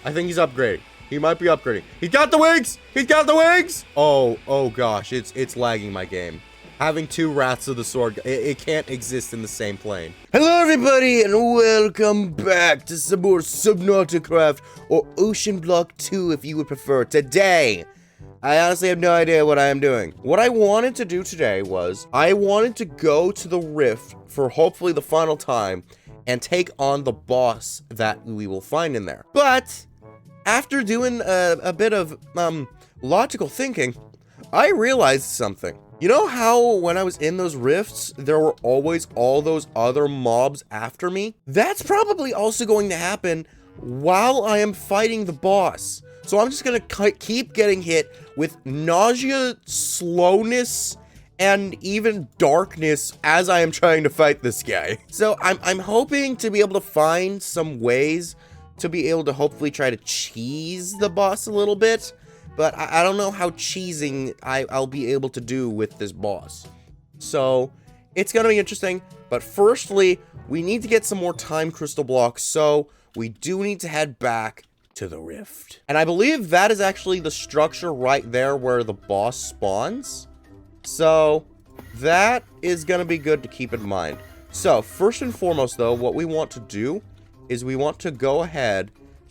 I think he's upgrading. He might be upgrading. He's got the wings! He's got the wings! Oh gosh, it's lagging my game. Having two Wraths of the Sword, it can't exist in the same plane. Hello everybody, and welcome back to some more Subnauticraft, or Oceanblock 2 if you would prefer. Today, I honestly have no idea what I am doing. What I wanted to do today was, I wanted to go to the Rift for hopefully the final time, and take on the boss that we will find in there. But after doing a bit of logical thinking, I realized something. You know how when I was in those rifts, there were always all those other mobs after me? That's probably also going to happen while I am fighting the boss. So I'm just gonna keep getting hit with nausea, slowness, and even darkness as I am trying to fight this guy. So I'm hoping to be able to find some ways to be able to hopefully try to cheese the boss a little bit, but I don't know how cheesing I'll be able to do with this boss. So it's gonna be interesting, but firstly, we need to get some more time crystal blocks, so we do need to head back to the Rift. And I believe that is actually the structure right there where the boss spawns. So that is going to be good to keep in mind. So first and foremost, though, what we want to do is we want to go ahead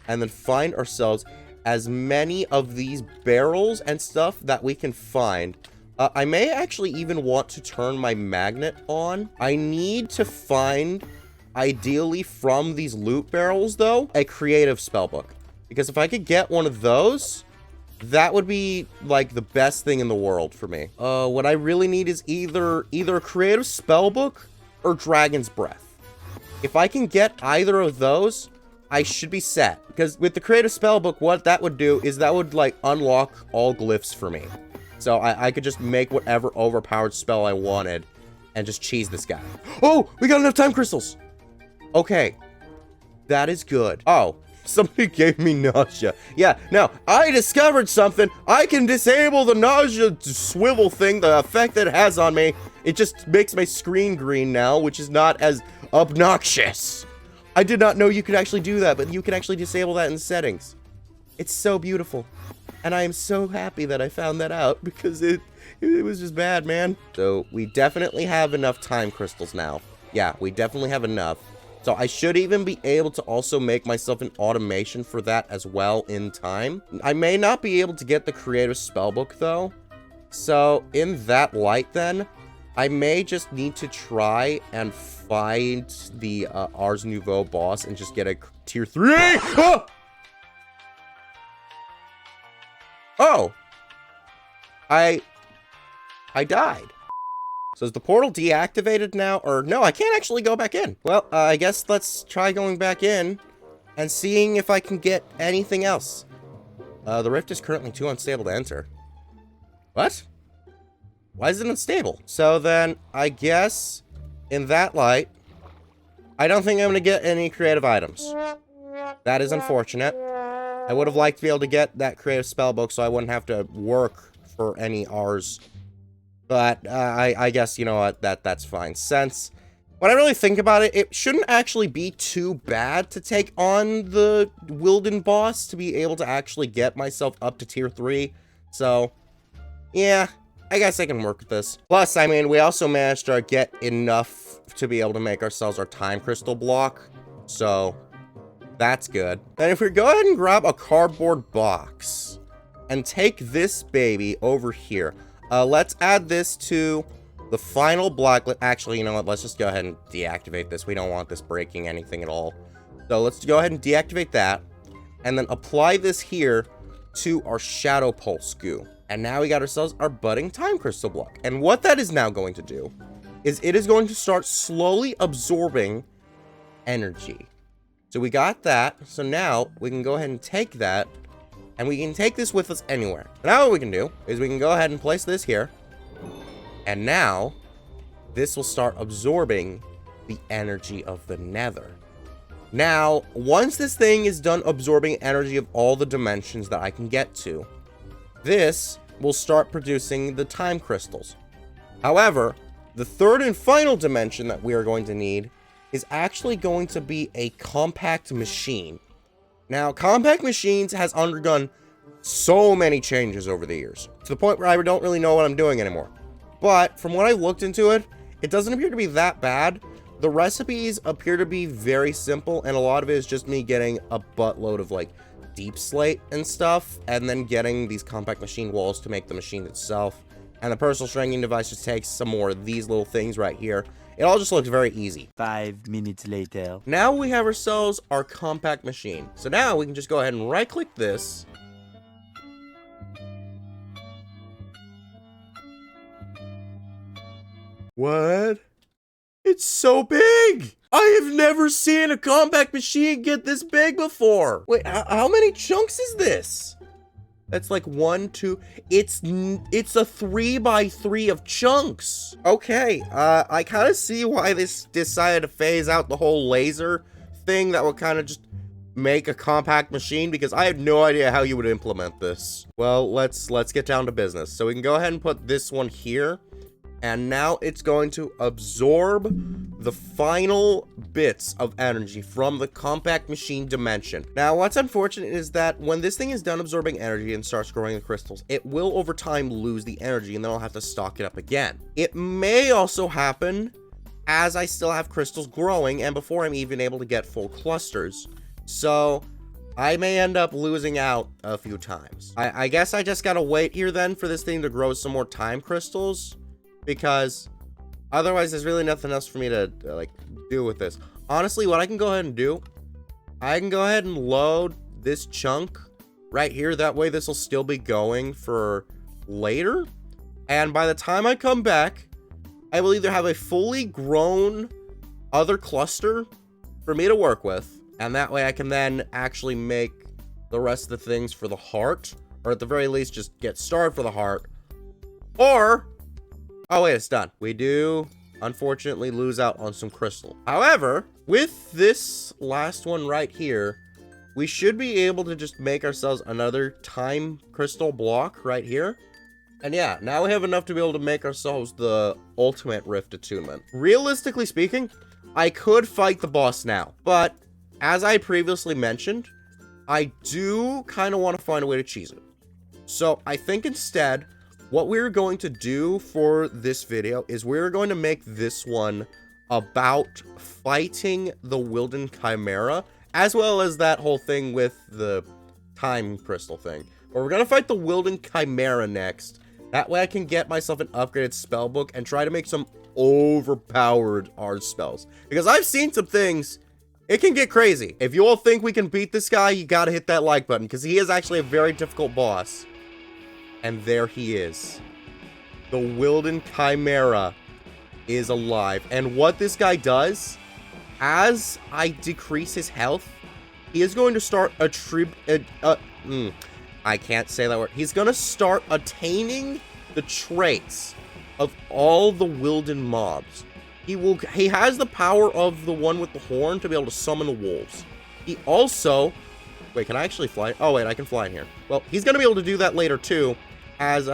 and then find ourselves as many of these barrels and stuff that we can find. I may actually even want to turn my magnet on. I need to find, ideally from these loot barrels, though, a creative spellbook. Because if I could get one of those, that would be, like, the best thing in the world for me. What I really need is either a creative spellbook or Dragon's Breath. If I can get either of those, I should be set. Because with the creative spellbook, what that would do is that would, like, unlock all glyphs for me. So I could just make whatever overpowered spell I wanted and just cheese this guy. Oh, we got enough time crystals! Okay. That is good. Oh. Somebody gave me nausea. Yeah, now, I discovered something. I can disable the nausea swivel thing, the effect that it has on me. It just makes my screen green now, which is not as obnoxious. I did not know you could actually do that, but you can actually disable that in settings. It's so beautiful. And I am so happy that I found that out, because it was just bad, man. So, we definitely have enough time crystals now. Yeah, we definitely have enough. So I should even be able to also make myself an automation for that as well in time. I may not be able to get the creative spellbook though. So in that light then, I may just need to try and find the Ars Nouveau boss and just get a tier 3. Oh! Oh! I died. So is the portal deactivated now? Or no, I can't actually go back in. Well, I guess let's try going back in and seeing if I can get anything else. The rift is currently too unstable to enter. What? Why is it unstable? So then, I guess, in that light, I don't think I'm going to get any creative items. That is unfortunate. I would have liked to be able to get that creative spellbook so I wouldn't have to work for any Rs. But, I guess, you know what, that's fine. Since, when I really think about it, it shouldn't actually be too bad to take on the Wilden boss to be able to actually get myself up to tier 3. So, yeah, I guess I can work with this. Plus, I mean, we also managed to get enough to be able to make ourselves our time crystal block. So, that's good. And if we go ahead and grab a cardboard box and take this baby over here. Let's add this to the final block. Actually, you know what? Let's just go ahead and deactivate this. We don't want this breaking anything at all. So let's go ahead and deactivate that. And then apply this here to our Shadow Pulse goo. And now we got ourselves our budding time crystal block. And what that is now going to do is it is going to start slowly absorbing energy. So we got that. So now we can go ahead and take that. And we can take this with us anywhere. Now what we can do is we can go ahead and place this here. And now, this will start absorbing the energy of the Nether. Now, once this thing is done absorbing energy of all the dimensions that I can get to, this will start producing the time crystals. However, the third and final dimension that we are going to need is actually going to be a compact machine. Now, compact machines has undergone so many changes over the years, to the point where I don't really know what I'm doing anymore. But from what I looked into it, it doesn't appear to be that bad. The recipes appear to be very simple, and a lot of it is just me getting a buttload of like deep slate and stuff, and then getting these compact machine walls to make the machine itself. And the personal stringing device just takes some more of these little things right here. It all just looks very easy. 5 minutes later. Now we have ourselves our compact machine. So now we can just go ahead and right click this. What? It's so big! I have never seen a compact machine get this big before. Wait, how many chunks is this? That's like 1, 2. It's a 3x3 of chunks. Okay, I kind of see why this decided to phase out the whole laser thing that would kind of just make a compact machine, because I have no idea how you would implement this. Well, let's get down to business. So we can go ahead and put this one here. And now it's going to absorb the final bits of energy from the compact machine dimension. Now, what's unfortunate is that when this thing is done absorbing energy and starts growing the crystals, it will over time lose the energy, and then I'll have to stock it up again. It may also happen as I still have crystals growing and before I'm even able to get full clusters. So I may end up losing out a few times. I guess I just gotta wait here then for this thing to grow some more time crystals, because otherwise there's really nothing else for me to like do with this. Honestly, what I can go ahead and do, I can go ahead and load this chunk right here. That way this will still be going for later. And by the time I come back, I will either have a fully grown other cluster for me to work with, and that way I can then actually make the rest of the things for the heart, or at the very least just get started for the heart. Or oh wait, it's done. We do, unfortunately, lose out on some crystal. However, with this last one right here, we should be able to just make ourselves another time crystal block right here. And yeah, now we have enough to be able to make ourselves the ultimate rift attunement. Realistically speaking, I could fight the boss now, but as I previously mentioned, I do kind of want to find a way to cheese it. So I think instead, what we're going to do for this video is we're going to make this one about fighting the Wilden Chimera, as well as that whole thing with the time crystal thing. But we're going to fight the Wilden Chimera next. That way I can get myself an upgraded spell book and try to make some overpowered art spells. Because I've seen some things, it can get crazy. If you all think we can beat this guy, you got to hit that like button, because he is actually a very difficult boss. And there he is. The Wilden Chimera is alive. And what this guy does, as I decrease his health, he is going to start I can't say that word. He's going to start attaining the traits of all the Wilden mobs. He has the power of the one with the horn to be able to summon the wolves. He also, wait, can I actually fly? Oh wait, I can fly in here. Well, he's going to be able to do that later too. As,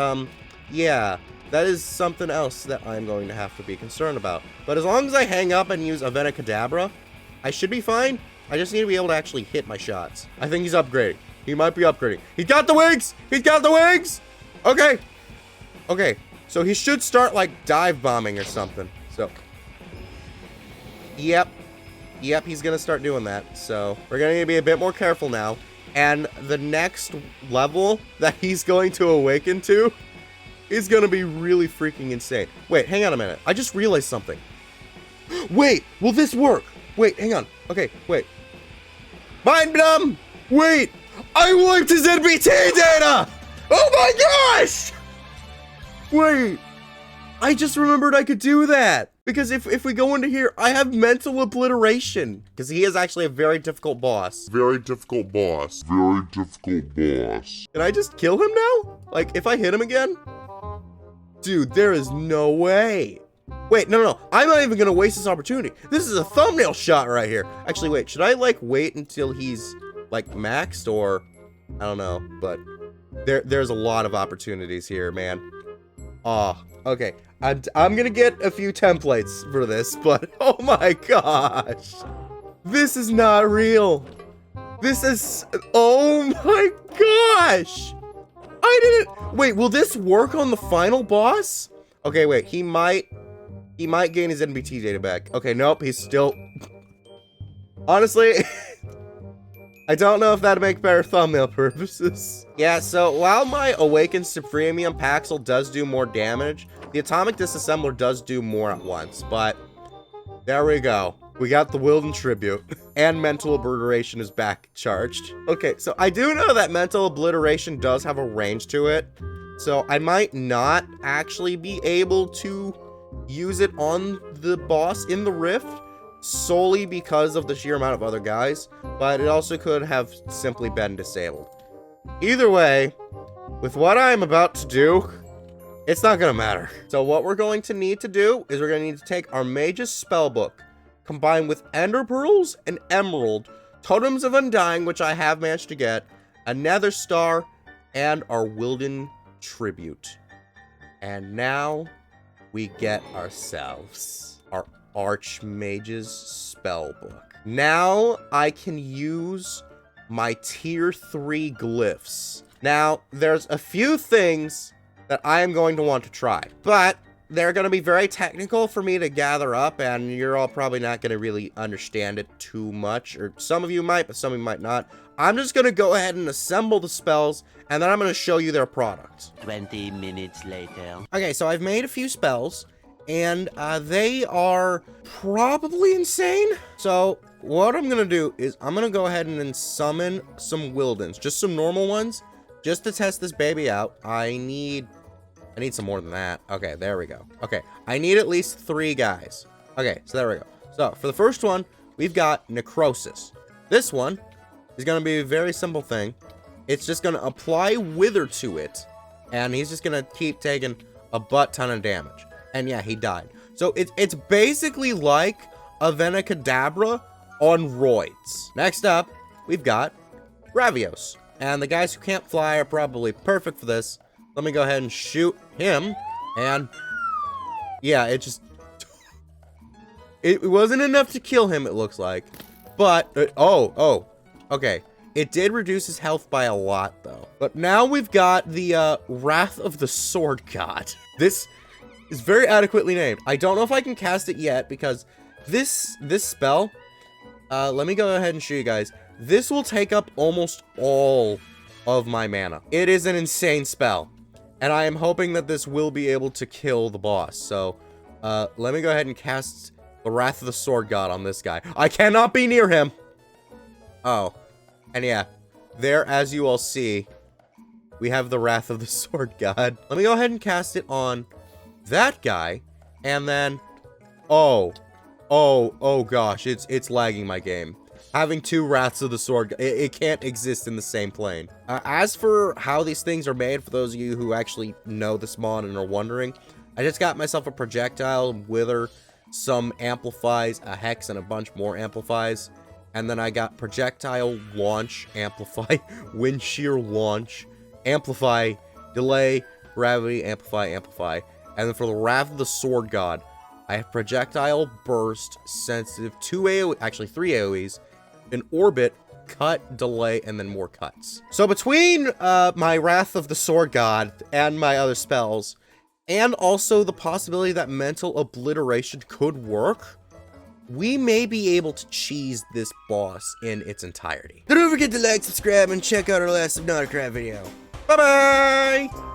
yeah, that is something else that I'm going to have to be concerned about. But as long as I hang up and use Avena Cadabra, I should be fine. I just need to be able to actually hit my shots. I think he's upgrading. He might be upgrading. He's got the wings! He's got the wings! Okay. Okay, so he should start, like, dive bombing or something. So, yep, he's gonna start doing that. So, we're gonna need to be a bit more careful now. And the next level that he's going to awaken to is going to be really freaking insane. Wait, hang on a minute. I just realized something. Wait, will this work? Wait, hang on. Okay, wait. Mind blown! Wait! I wiped his NBT data! Oh my gosh! Wait. I just remembered I could do that. Because if we go into here, I have mental obliteration. Because he is actually a very difficult boss. Very difficult boss. Very difficult boss. Can I just kill him now? Like, if I hit him again? Dude, there is no way. Wait, no. I'm not even going to waste this opportunity. This is a thumbnail shot right here. Actually, wait. Should I, like, wait until he's, like, maxed? Or, I don't know. But there's a lot of opportunities here, man. Oh, okay. I'm gonna get a few templates for this, but oh my gosh. This is not real. This is, oh my gosh. I didn't, wait, will this work on the final boss? Okay, wait, he might gain his NBT data back. Okay, nope, he's still, honestly, I don't know if that'd make better thumbnail purposes. Yeah, so while my Awakened Supremium Paxil does do more damage, the Atomic Disassembler does do more at once, but there we go. We got the Wilden Tribute, and Mental Obliteration is back charged. Okay, so I do know that Mental Obliteration does have a range to it, so I might not actually be able to use it on the boss in the Rift, solely because of the sheer amount of other guys, but it also could have simply been disabled. Either way, with what I'm about to do, it's not gonna matter. So what we're going to need to do is we're gonna need to take our Mage's Spellbook, combined with Ender Pearls and Emerald, Totems of Undying, which I have managed to get, a Nether Star, and our Wilden Tribute. And now we get ourselves our Archmage's Spellbook. Now I can use my tier 3 glyphs. Now, there's a few things that I am going to want to try, but they're going to be very technical for me to gather up, and you're all probably not going to really understand it too much, or some of you might, but some of you might not. I'm just going to go ahead and assemble the spells, and then I'm going to show you their product. 20 minutes later. Okay, so I've made a few spells, and they are probably insane. So what I'm going to do is I'm going to go ahead and then summon some Wildens, just some normal ones, just to test this baby out. I need some more than that. Okay, there we go. Okay, I need at least 3 guys. Okay, so there we go. So for the first one, we've got Necrosis. This one is going to be a very simple thing. It's just going to apply Wither to it, and he's just going to keep taking a butt ton of damage. And yeah, he died. So it's basically like a Venacadabra on roids. Next up, we've got Gravios. And the guys who can't fly are probably perfect for this. Let me go ahead and shoot him. And yeah, it just, it wasn't enough to kill him, it looks like. But, okay. It did reduce his health by a lot, though. But now we've got the Wrath of the Sword God. This is very adequately named. I don't know if I can cast it yet, because this spell, let me go ahead and show you guys. This will take up almost all of my mana. It is an insane spell, and I am hoping that this will be able to kill the boss. So, let me go ahead and cast the Wrath of the Sword God on this guy. I cannot be near him. Oh, and yeah, there, as you all see, we have the Wrath of the Sword God. Let me go ahead and cast it on that guy, and then, oh gosh, it's lagging my game. Having 2 Wraths of the Sword, it can't exist in the same plane. As for how these things are made, for those of you who actually know this mod and are wondering, I just got myself a projectile, Wither, some amplifies, a hex, and a bunch more amplifies. And then I got projectile, launch, amplify, wind shear, launch, amplify, delay, gravity, amplify. And then for the Wrath of the Sword God, I have projectile, burst, sensitive, 2 AoE, actually 3 AoEs, an orbit, cut, delay, and then more cuts. So between my Wrath of the Sword God and my other spells, and also the possibility that Mental Obliteration could work, we may be able to cheese this boss in its entirety. So don't forget to like, subscribe, and check out our last Subnauticraft video. Bye-bye!